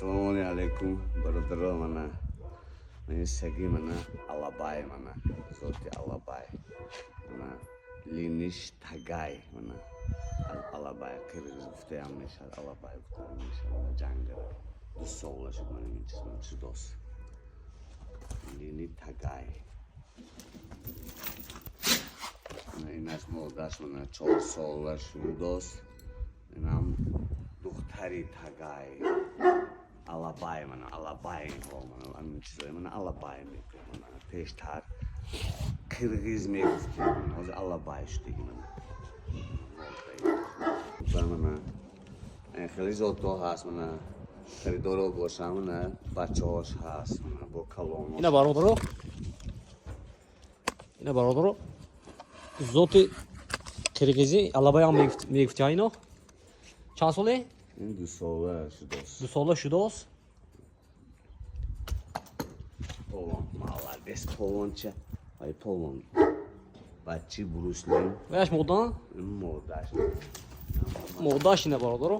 Assalomu alaykum birodaro, mana men sagi mana Alabay, mana zoti Alabay, mana Linish Tagay, mana Alabay Qirg'iz guftayam meshar Alabay guftayam meshar mana jangara dusolashib mana men chidos Lini Tagay mana inas moldash mana chol sollash dos menam duxtari Tagay Alabay, mana Alabay mana amin çizoy mana Alabay mana peştar Kırgız mevzusu mana Alabay işte mana mana خیلی زودتو هست mana خریدارو باشم mana بچه‌هاش هست mana با کلون اینا برادرو زوتی Kırgız'ı Alabaya mevkti aynı. Çan soli? این دو ساله شداست دو ساله شداست. Polon молодец poloncha ay polon بچه بروسلین Veyaş modan? مردش Modaş yine برادرو.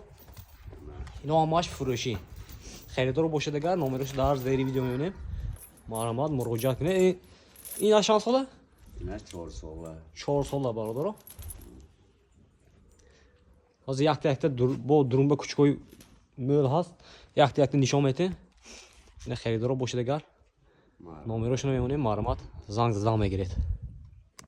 اینا همش فروشی. خریدار باشه دیگر نمرش در زیر ویدیو میبینیم. مرحمت مراجعه کنه. این چند ساله؟ اینا 4 ساله 4 ساله برادرو. Az yakta bu durumda küçük möl hast. Yakta nişan meti. Ne xeridaro boşa da gar. Numarasını memnunum marmat. Zang megiret.